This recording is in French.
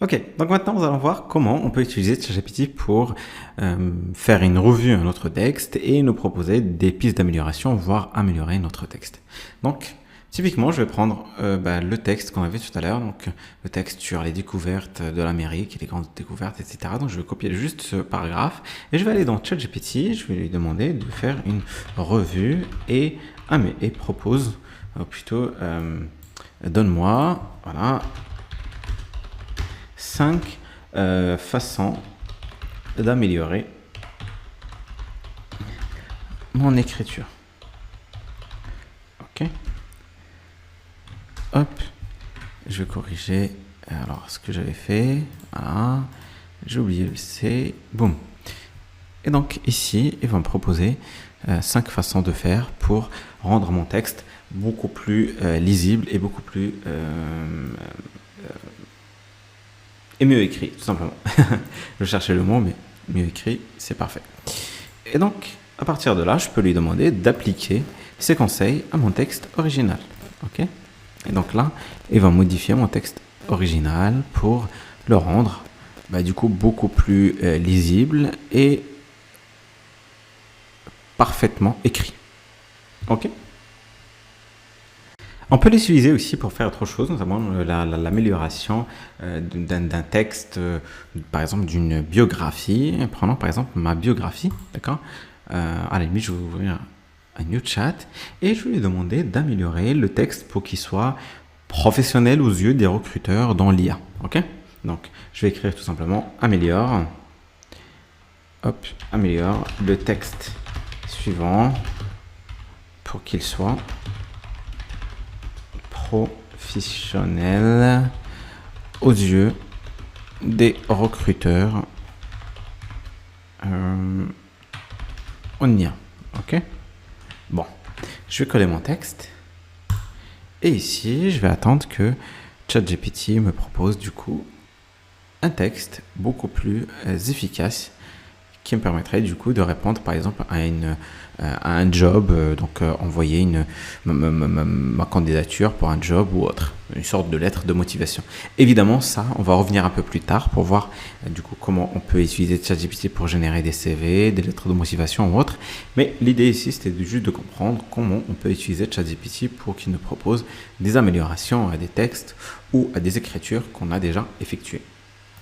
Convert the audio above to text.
Ok, donc maintenant nous allons voir comment on peut utiliser ChatGPT pour faire une revue à notre texte et nous proposer des pistes d'amélioration, voire améliorer notre texte. Donc, typiquement, je vais prendre le texte qu'on avait tout à l'heure, donc le texte sur les découvertes de l'Amérique, les grandes découvertes, etc. Donc, je vais copier juste ce paragraphe et je vais aller dans ChatGPT, je vais lui demander de faire une revue et propose, plutôt, donne-moi, voilà, 5 façons d'améliorer mon écriture. Ok. Hop. Je vais corriger. Alors, ce que j'avais fait. Voilà. J'ai oublié le C. Boum. Et donc, ici, il va me proposer 5 façons de faire pour rendre mon texte beaucoup plus lisible et beaucoup plus et mieux écrit, tout simplement. Je cherchais le mot, mais mieux écrit, c'est parfait. Et donc, à partir de là, je peux lui demander d'appliquer ces conseils à mon texte original. Ok. Et donc là, il va modifier mon texte original pour le rendre, du coup, beaucoup plus lisible et parfaitement écrit. Ok. On peut l'utiliser aussi pour faire autre chose, notamment l'amélioration d'un texte, par exemple d'une biographie. Prenons par exemple ma biographie, d'accord. À la limite, je vais ouvrir un new chat et je vais lui demander d'améliorer le texte pour qu'il soit professionnel aux yeux des recruteurs dans l'IA. Ok. Donc, je vais écrire tout simplement améliore. Hop, améliore le texte suivant pour qu'il soit professionnel aux yeux des recruteurs en IA. Ok. Bon, je vais coller mon texte et ici je vais attendre que ChatGPT me propose du coup un texte beaucoup plus efficace qui me permettrait du coup de répondre par exemple à un job, envoyer ma candidature pour un job ou autre, une sorte de lettre de motivation. Évidemment, ça, on va revenir un peu plus tard pour voir du coup comment on peut utiliser ChatGPT pour générer des CV, des lettres de motivation ou autre. Mais l'idée ici, c'était juste de comprendre comment on peut utiliser ChatGPT pour qu'il nous propose des améliorations à des textes ou à des écritures qu'on a déjà effectuées.